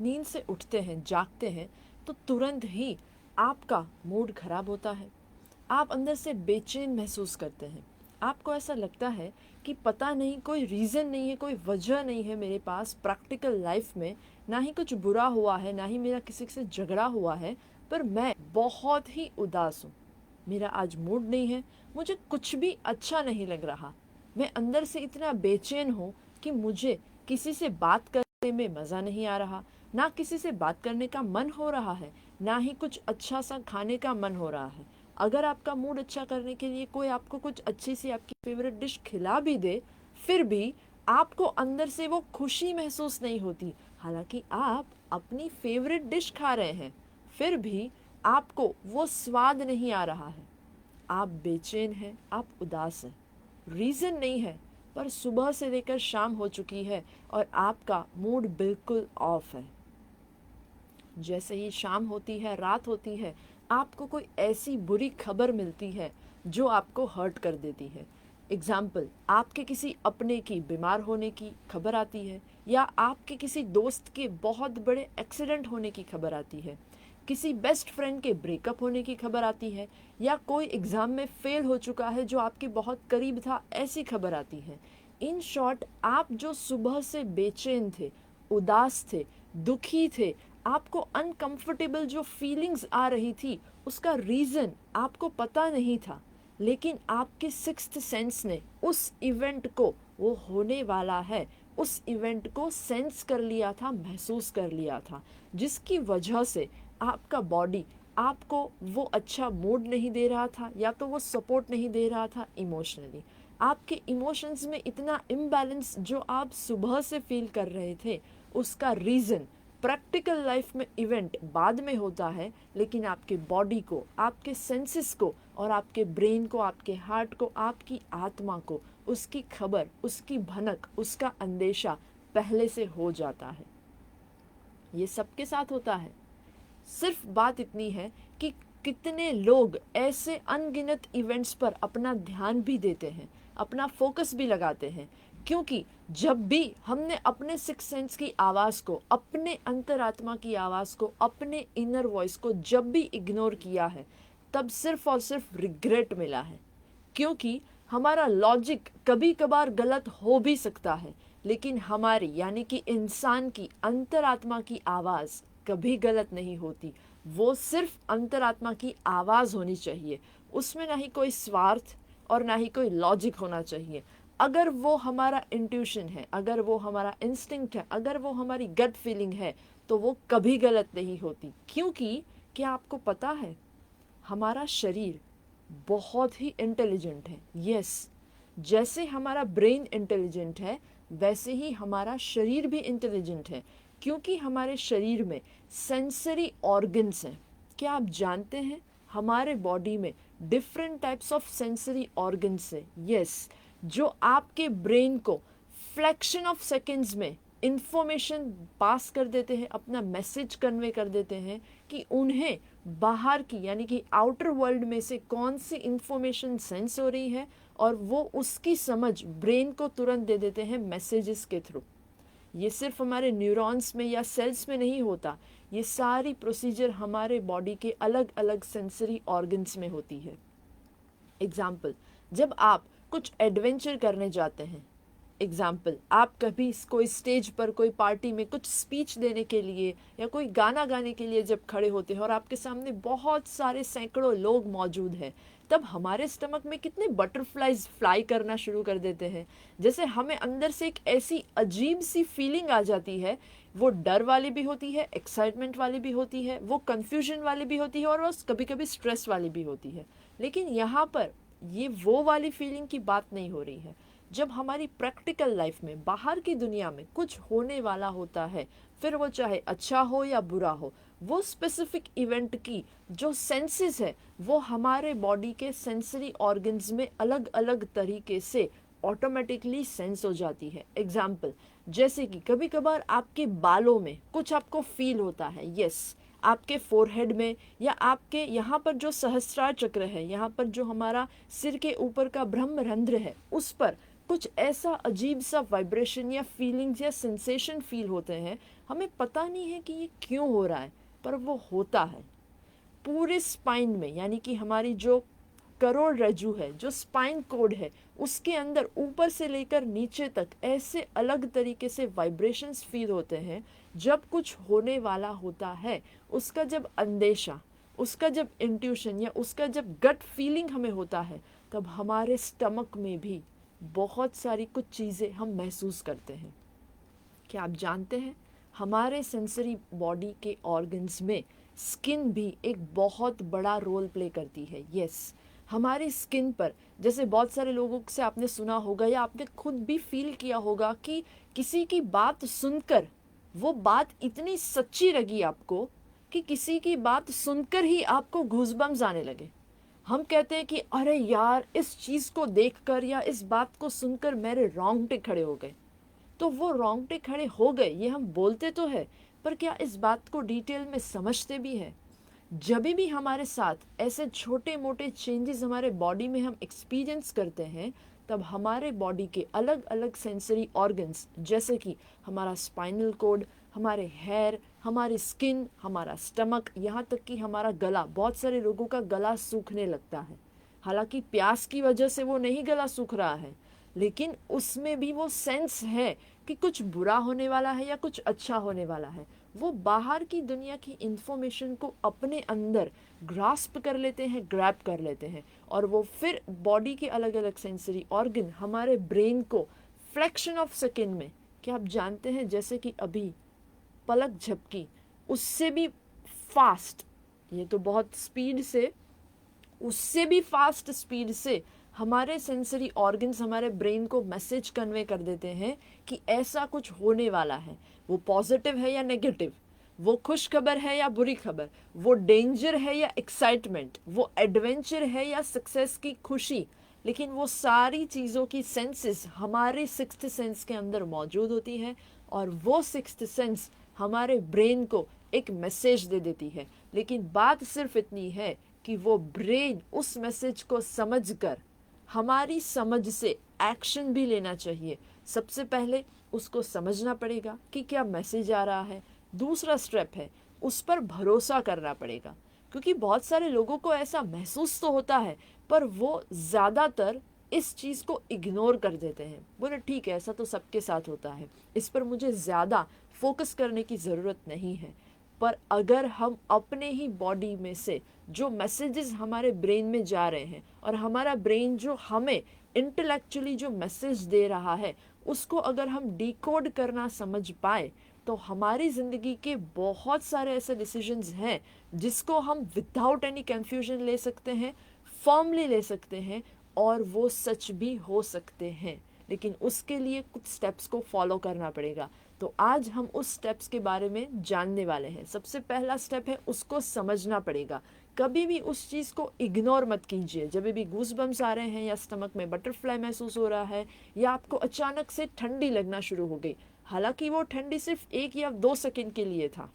नींद से उठते हैं, जागते हैं, तो तुरंत ही आपका मूड खराब होता है। आप अंदर से बेचैन महसूस करते हैं। आपको ऐसा लगता है कि पता नहीं, कोई रीज़न नहीं है, कोई वजह नहीं है मेरे पास प्रैक्टिकल लाइफ में, ना ही कुछ बुरा हुआ है, ना ही मेरा किसी से झगड़ा हुआ है, पर मैं बहुत ही उदास हूँ। मेरा आज मूड नहीं है, मुझे कुछ भी अच्छा नहीं लग रहा। मैं अंदर से इतना बेचैन हूँ कि मुझे किसी से बात करने में मज़ा नहीं आ रहा, ना किसी से बात करने का मन हो रहा है, ना ही कुछ अच्छा सा खाने का मन हो रहा है। अगर आपका मूड अच्छा करने के लिए कोई आपको कुछ अच्छी सी आपकी फेवरेट डिश खिला भी दे, फिर भी आपको अंदर से वो खुशी महसूस नहीं होती। हालांकि आप अपनी फेवरेट डिश खा रहे हैं, फिर भी आपको वो स्वाद नहीं आ रहा है। आप बेचैन हैं, आप उदास हैं। रीज़न नहीं है, पर सुबह से लेकर शाम हो चुकी है और आपका मूड बिल्कुल ऑफ है। जैसे ही शाम होती है, रात होती है, आपको कोई ऐसी बुरी खबर मिलती है जो आपको हर्ट कर देती है। एग्ज़ाम्पल, आपके किसी अपने की बीमार होने की खबर आती है, या आपके किसी दोस्त के बहुत बड़े एक्सीडेंट होने की खबर आती है, किसी बेस्ट फ्रेंड के ब्रेकअप होने की खबर आती है, या कोई एग्ज़ाम में फ़ेल हो चुका है जो आपके बहुत करीब था, ऐसी खबर आती है। इन शॉर्ट, आप जो सुबह से बेचैन थे, उदास थे, दुखी थे, आपको अनकंफर्टेबल जो फीलिंग्स आ रही थी, उसका रीज़न आपको पता नहीं था, लेकिन आपके सिक्स्थ सेंस ने उस इवेंट को, वो होने वाला है, उस इवेंट को सेंस कर लिया था, महसूस कर लिया था, जिसकी वजह से आपका बॉडी आपको वो अच्छा मूड नहीं दे रहा था, या तो वो सपोर्ट नहीं दे रहा था इमोशनली। आपके इमोशंस में इतना इम्बैलेंस जो आप सुबह से फील कर रहे थे, उसका रीज़न प्रैक्टिकल लाइफ में इवेंट बाद में होता है, लेकिन आपके बॉडी को, आपके सेंसेस को और आपके ब्रेन को, आपके हार्ट को, आपकी आत्मा को उसकी खबर, उसकी भनक, उसका अंदेशा पहले से हो जाता है। ये सबके साथ होता है। सिर्फ बात इतनी है कि कितने लोग ऐसे अनगिनत इवेंट्स पर अपना ध्यान भी देते हैं, अपना फोकस भी लगाते हैं, क्योंकि जब भी हमने अपने सिक्स सेंस की आवाज़ को, अपने अंतरात्मा की आवाज़ को, अपने इनर वॉइस को जब भी इग्नोर किया है, तब सिर्फ और सिर्फ रिग्रेट मिला है। क्योंकि हमारा लॉजिक कभी कभार गलत हो भी सकता है, लेकिन हमारी, यानी कि इंसान की अंतरात्मा की आवाज़ कभी गलत नहीं होती। वो सिर्फ अंतरात्मा की आवाज़ होनी चाहिए, उसमें ना ही कोई स्वार्थ और ना ही कोई लॉजिक होना चाहिए। अगर वो हमारा इंट्यूशन है, अगर वो हमारा इंस्टिंक्ट है, अगर वो हमारी गट फीलिंग है, तो वो कभी गलत नहीं होती। क्योंकि क्या आपको पता है, हमारा शरीर बहुत ही इंटेलिजेंट है। यस, जैसे हमारा ब्रेन इंटेलिजेंट है, वैसे ही हमारा शरीर भी इंटेलिजेंट है, क्योंकि हमारे शरीर में सेंसरी ऑर्गन्स हैं। क्या आप जानते हैं, हमारे बॉडी में different types of sensory organs हैं। यस, जो आपके ब्रेन को फ्रैक्शन ऑफ सेकेंड्स में इंफॉर्मेशन पास कर देते हैं, अपना मैसेज कन्वे कर देते हैं कि उन्हें बाहर की, यानी कि आउटर वर्ल्ड में से कौन सी इंफॉर्मेशन सेंस हो रही है, और वो उसकी समझ ब्रेन को तुरंत दे देते हैं मैसेजेस के थ्रू। ये सिर्फ हमारे न्यूरॉन्स में या सेल्स में नहीं होता, ये सारी प्रोसीजर हमारे बॉडी के अलग अलग सेंसरी ऑर्गन्स में होती है। एग्जाम्पल, जब आप कुछ एडवेंचर करने जाते हैं, एग्जाम्पल, आप कभी कोई स्टेज पर, कोई पार्टी में कुछ स्पीच देने के लिए या कोई गाना गाने के लिए जब खड़े होते हैं और आपके सामने बहुत सारे सैकड़ों लोग मौजूद हैं, तब हमारे स्टमक में कितने बटरफ्लाइज फ्लाई करना शुरू कर देते हैं। जैसे हमें अंदर से एक ऐसी अजीब सी फीलिंग आ जाती है। वो डर वाली भी होती है, एक्साइटमेंट वाली भी होती है, वो कन्फ्यूजन वाली भी होती है, और वो कभी कभी स्ट्रेस वाली भी होती है। लेकिन यहाँ पर ये वो वाली फीलिंग की बात नहीं हो रही है। जब हमारी प्रैक्टिकल लाइफ में, बाहर की दुनिया में कुछ होने वाला होता है, फिर वो चाहे अच्छा हो या बुरा हो, वो स्पेसिफिक इवेंट की जो सेंसेस है, वो हमारे बॉडी के सेंसरी ऑर्गन्स में अलग अलग तरीके से ऑटोमेटिकली सेंस हो जाती है। एग्जाम्पल, जैसे कि कभी कभार आपके बालों में कुछ आपको फील होता है। यस, आपके फोरहेड में, या आपके यहाँ पर जो सहस्त्रार चक्र है, यहाँ पर जो हमारा सिर के ऊपर का ब्रह्मरंध्र है, उस पर कुछ ऐसा अजीब सा वाइब्रेशन या फीलिंग्स या सेंसेशन फील होते हैं, हमें पता नहीं है कि ये क्यों हो रहा है, पर वो होता है पूरे स्पाइन में। यानी कि हमारी जो करोड़रज्जु है, जो स्पाइन कोड है, उसके अंदर ऊपर से लेकर नीचे तक ऐसे अलग तरीके से वाइब्रेशंस फील होते हैं। जब कुछ होने वाला होता है, उसका जब अंदेशा, उसका जब इंट्यूशन या उसका जब गट फीलिंग हमें होता है, तब हमारे स्टमक में भी बहुत सारी कुछ चीज़ें हम महसूस करते हैं। क्या आप जानते हैं, हमारे सेंसरी बॉडी के ऑर्गन्स में स्किन भी एक बहुत बड़ा रोल प्ले करती है। यस, हमारी स्किन पर, जैसे बहुत सारे लोगों से आपने सुना होगा या आपने खुद भी फील किया होगा कि किसी की बात सुनकर वो बात इतनी सच्ची लगी आपको कि किसी की बात सुनकर ही आपको गूज़बम्स आने लगे। हम कहते हैं कि अरे यार, इस चीज़ को देखकर या इस बात को सुनकर मेरे रोंगटे खड़े हो गए। तो वो रोंगटे खड़े हो गए ये हम बोलते तो है, पर क्या इस बात को डिटेल में समझते भी है? जब भी हमारे साथ ऐसे छोटे मोटे चेंजेस हमारे बॉडी में हम एक्सपीरियंस करते हैं, तब हमारे बॉडी के अलग अलग सेंसरी ऑर्गन्स, जैसे कि हमारा स्पाइनल कोड, हमारे हेयर, हमारी स्किन, हमारा स्टमक, यहाँ तक कि हमारा गला, बहुत सारे लोगों का गला सूखने लगता है। हालांकि प्यास की वजह से वो नहीं गला सूख रहा है, लेकिन उसमें भी वो सेंस है कि कुछ बुरा होने वाला है या कुछ अच्छा होने वाला है। वो बाहर की दुनिया की इंफॉर्मेशन को अपने अंदर ग्रास्प कर लेते हैं, ग्रैब कर लेते हैं, और वो फिर बॉडी के अलग अलग सेंसरी ऑर्गन हमारे ब्रेन को फ्रैक्शन ऑफ सेकेंड में, क्या आप जानते हैं, जैसे कि अभी पलक झपकी, उससे भी फास्ट, ये तो बहुत स्पीड से, उससे भी फास्ट स्पीड से हमारे सेंसरी ऑर्गन्स हमारे ब्रेन को मैसेज कन्वे कर देते हैं कि ऐसा कुछ होने वाला है। वो पॉजिटिव है या नेगेटिव, वो खुश खबर है या बुरी खबर, वो डेंजर है या एक्साइटमेंट, वो एडवेंचर है या सक्सेस की खुशी, लेकिन वो सारी चीज़ों की सेंसेस हमारे सिक्स्थ सेंस के अंदर मौजूद होती है, और वो सिक्स्थ सेंस हमारे ब्रेन को एक मैसेज दे देती है। लेकिन बात सिर्फ इतनी है कि वो ब्रेन उस मैसेज को समझकर हमारी समझ से एक्शन भी लेना चाहिए। सबसे पहले उसको समझना पड़ेगा कि क्या मैसेज आ रहा है। दूसरा स्टेप है, उस पर भरोसा करना पड़ेगा, क्योंकि बहुत सारे लोगों को ऐसा महसूस तो होता है, पर वो ज़्यादातर इस चीज़ को इग्नोर कर देते हैं। बोले ठीक है, ऐसा तो सबके साथ होता है, इस पर मुझे ज़्यादा फोकस करने की ज़रूरत नहीं है। पर अगर हम अपने ही बॉडी में से जो मैसेजेस हमारे ब्रेन में जा रहे हैं, और हमारा ब्रेन जो हमें इंटेलेक्चुअली जो मैसेज दे रहा है, उसको अगर हम डिकोड करना समझ पाए, तो हमारी ज़िंदगी के बहुत सारे ऐसे डिसीजंस हैं जिसको हम विदाउट एनी कन्फ्यूजन ले सकते हैं, फर्मली ले सकते हैं, और वो सच भी हो सकते हैं। लेकिन उसके लिए कुछ स्टेप्स को फॉलो करना पड़ेगा। तो आज हम उस स्टेप्स के बारे में जानने वाले हैं। सबसे पहला स्टेप है, उसको समझना पड़ेगा। कभी भी उस चीज़ को इग्नोर मत कीजिए। जब भी गूज़बम्स आ रहे हैं, या स्टमक में बटरफ्लाई महसूस हो रहा है, या आपको अचानक से ठंडी लगना शुरू हो गई, हालांकि वो ठंडी सिर्फ 1 या 2 सेकंड के लिए था,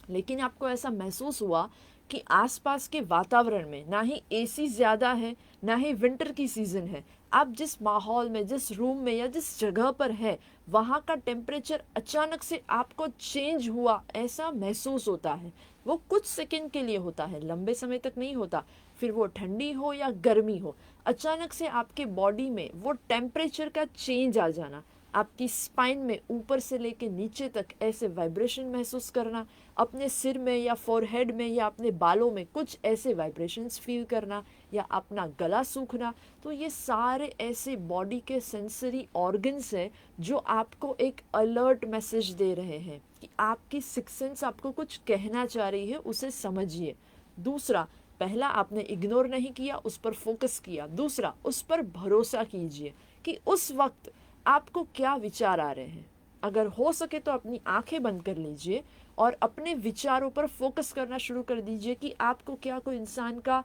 लेकिन आपको ऐसा महसूस हुआ कि आसपास के वातावरण में ना ही एसी ज़्यादा है, ना ही विंटर की सीज़न है, आप जिस माहौल में, जिस रूम में या जिस जगह पर है, वहाँ का टेम्परेचर अचानक से आपको चेंज हुआ ऐसा महसूस होता है। वो कुछ सेकंड के लिए होता है, लंबे समय तक नहीं होता। फिर वो ठंडी हो या गर्मी हो, अचानक से आपके बॉडी में वो टेम्परेचर का चेंज आ जाना, आपकी स्पाइन में ऊपर से लेके नीचे तक ऐसे वाइब्रेशन महसूस करना, अपने सिर में या फोरहेड में या अपने बालों में कुछ ऐसे वाइब्रेशंस फील करना, या अपना गला सूखना, तो ये सारे ऐसे बॉडी के सेंसरी ऑर्गन्स हैं जो आपको एक अलर्ट मैसेज दे रहे हैं कि आपकी सिक्स्थ सेंस आपको कुछ कहना चाह रही है, उसे समझिए। दूसरा, पहला आपने इग्नोर नहीं किया, उस पर फोकस किया। दूसरा, उस पर भरोसा कीजिए कि उस वक्त आपको क्या विचार आ रहे हैं। अगर हो सके तो अपनी आंखें बंद कर लीजिए और अपने विचारों पर फोकस करना शुरू कर दीजिए कि आपको क्या कोई इंसान का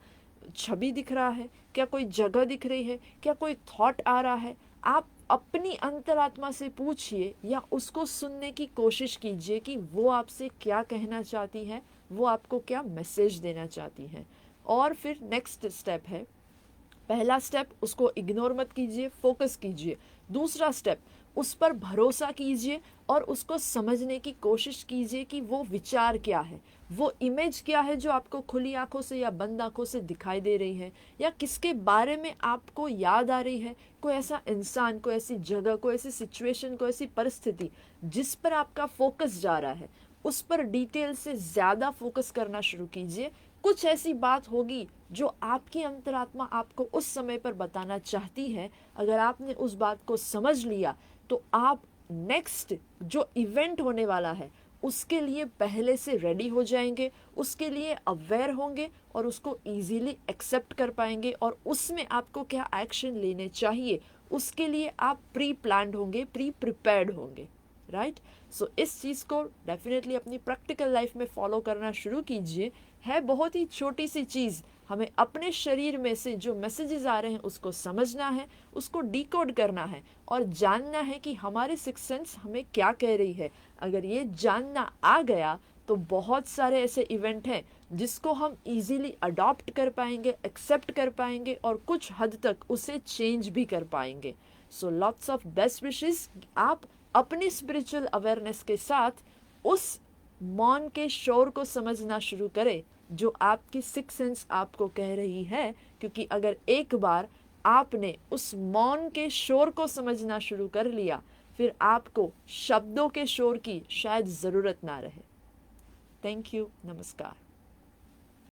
छवि दिख रहा है, क्या कोई जगह दिख रही है, क्या कोई थॉट आ रहा है। आप अपनी अंतरात्मा से पूछिए या उसको सुनने की कोशिश कीजिए कि वो आपसे क्या कहना चाहती है, वो आपको क्या मैसेज देना चाहती है। और फिर नेक्स्ट स्टेप है, पहला स्टेप, उसको इग्नोर मत कीजिए, फोकस कीजिए। दूसरा स्टेप, उस पर भरोसा कीजिए और उसको समझने की कोशिश कीजिए कि वो विचार क्या है, वो इमेज क्या है जो आपको खुली आंखों से या बंद आंखों से दिखाई दे रही है, या किसके बारे में आपको याद आ रही है, कोई ऐसा इंसान, कोई ऐसी जगह, कोई ऐसी सिचुएशन, कोई ऐसी परिस्थिति जिस पर आपका फोकस जा रहा है, उस पर डिटेल से ज़्यादा फोकस करना शुरू कीजिए। कुछ ऐसी बात होगी जो आपकी अंतरात्मा आपको उस समय पर बताना चाहती है। अगर आपने उस बात को समझ लिया तो आप नेक्स्ट जो इवेंट होने वाला है उसके लिए पहले से रेडी हो जाएंगे, उसके लिए अवेयर होंगे और उसको इजीली एक्सेप्ट कर पाएंगे, और उसमें आपको क्या एक्शन लेने चाहिए उसके लिए आप प्री प्लान्ड होंगे, प्री प्रिपेयर्ड होंगे। राइट? सो इस चीज़ को डेफिनेटली अपनी प्रैक्टिकल लाइफ में फॉलो करना शुरू कीजिए। है बहुत ही छोटी सी चीज़, हमें अपने शरीर में से जो मैसेजेस आ रहे हैं उसको समझना है, उसको डिकोड करना है और जानना है कि हमारे सिक्स सेंस हमें क्या कह रही है। अगर ये जानना आ गया तो बहुत सारे ऐसे इवेंट हैं जिसको हम इजीली अडॉप्ट कर पाएंगे, एक्सेप्ट कर पाएंगे और कुछ हद तक उसे चेंज भी कर पाएंगे। So lots of best wishes. आप अपनी स्पिरिचुअल अवेयरनेस के साथ उस मौन के शोर को समझना शुरू करें जो आपकी सिक्स सेंस आपको कह रही है, क्योंकि अगर एक बार आपने उस मौन के शोर को समझना शुरू कर लिया फिर आपको शब्दों के शोर की शायद ज़रूरत ना रहे। Thank you. नमस्कार।